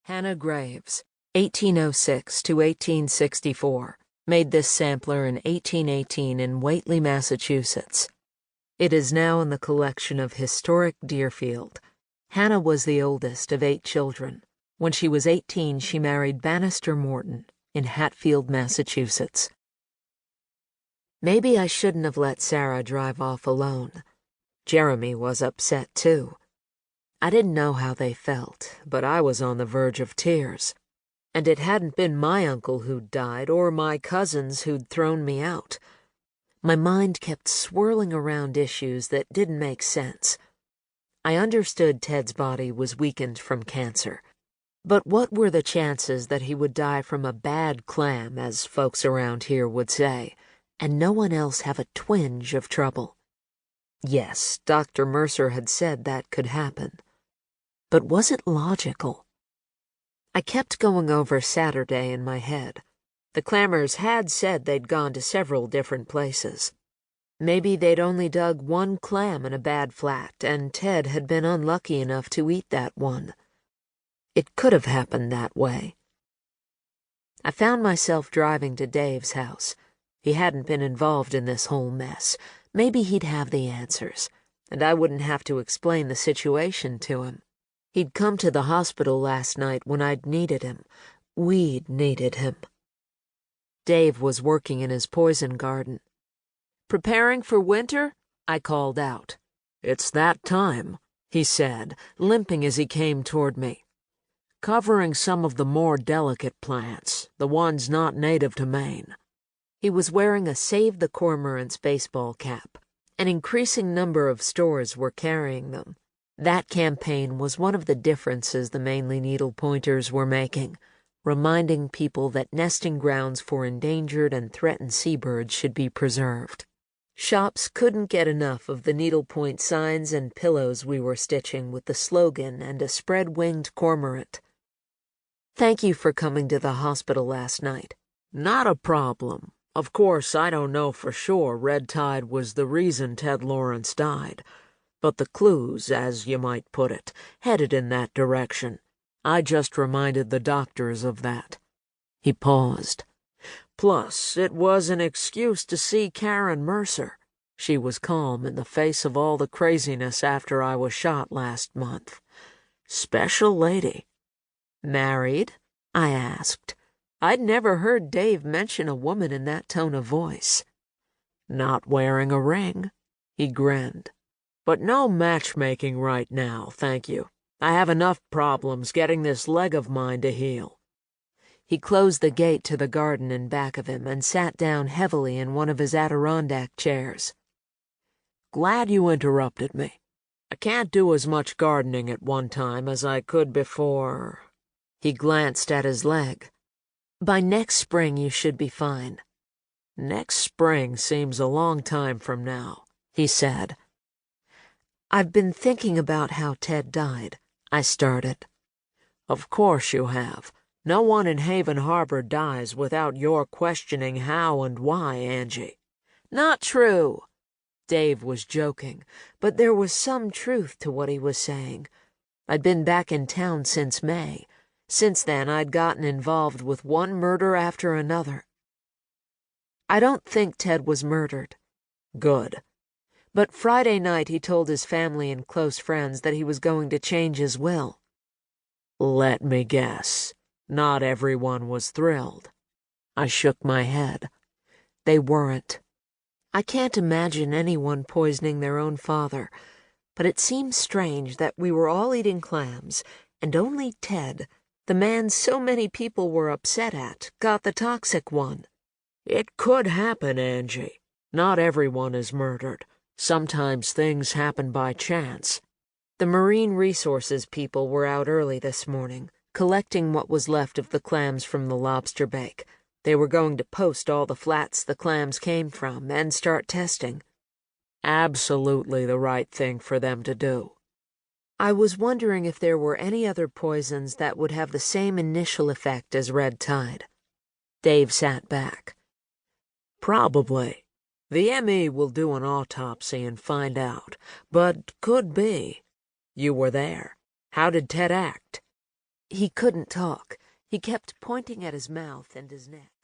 Hannah Graves, 1806 to 1864, made this sampler in 1818 in Whately, Massachusetts. It is now in the collection of Historic Deerfield. Hannah was the oldest of 8 children. When she was 18, she married Bannister Morton in Hatfield, Massachusetts. Maybe I shouldn't have let Sarah drive off alone. Jeremy was upset too. I didn't know how they felt, but I was on the verge of tears. And it hadn't been my uncle who'd died or my cousins who'd thrown me out. My mind kept swirling around issues that didn't make sense. I understood Ted's body was weakened from cancer. But what were the chances that he would die from a bad clam, as folks around here would say, and no one else have a twinge of trouble? Yes, Dr. Mercer had said that could happen. But was it logical? I kept going over Saturday in my head. The Clammers had said they'd gone to several different places. Maybe they'd only dug one clam in a bad flat, and Ted had been unlucky enough to eat that one. It could have happened that way. I found myself driving to Dave's house. He hadn't been involved in this whole mess. Maybe he'd have the answers, and I wouldn't have to explain the situation to him. He'd come to the hospital last night when I'd needed him. We'd needed him. Dave was working in his poison garden. "Preparing for winter?" I called out. "It's that time," he said, limping as he came toward me. "Covering some of the more delicate plants, the ones not native to Maine." He was wearing a Save the Cormorants baseball cap. An increasing number of stores were carrying them. That campaign was one of the differences the Mainely Needlepointers were making, reminding people that nesting grounds for endangered and threatened seabirds should be preserved. Shops couldn't get enough of the needlepoint signs and pillows we were stitching with the slogan and a spread-winged cormorant. "Thank you for coming to the hospital last night." "Not a problem. Of course, I don't know for sure red tide was the reason Ted Lawrence died. But the clues, as you might put it, headed in that direction. I just reminded the doctors of that." He paused. "Plus, it was an excuse to see Karen Mercer. She was calm in the face of all the craziness after I was shot last month. Special lady." "Married?" I asked. I'd never heard Dave mention a woman in that tone of voice. "Not wearing a ring," he grinned. "But no matchmaking right now, thank you. I have enough problems getting this leg of mine to heal." He closed the gate to the garden in back of him and sat down heavily in one of his Adirondack chairs. "Glad you interrupted me. I can't do as much gardening at one time as I could before." He glanced at his leg. "By next spring you should be fine." "Next spring seems a long time from now," he said. "I've been thinking about how Ted died," I started. "Of course you have. No one in Haven Harbor dies without your questioning how and why, Angie." "Not true." Dave was joking, but there was some truth to what he was saying. I'd been back in town since May. Since then, I'd gotten involved with one murder after another. "I don't think Ted was murdered." "Good." "But Friday night he told his family and close friends that he was going to change his will." "Let me guess. Not everyone was thrilled." I shook my head. They weren't. I can't imagine anyone poisoning their own father, but it seems strange that we were all eating clams, and only Ted, the man so many people were upset at, got the toxic one. "It could happen, Angie. Not everyone is murdered. Sometimes things happen by chance." The marine resources people were out early this morning, collecting what was left of the clams from the lobster bake. They were going to post all the flats the clams came from and start testing. Absolutely the right thing for them to do. I was wondering if there were any other poisons that would have the same initial effect as red tide. Dave sat back. "Probably. The ME will do an autopsy and find out, but could be. You were there. How did Ted act?" He couldn't talk. He kept pointing at his mouth and his neck.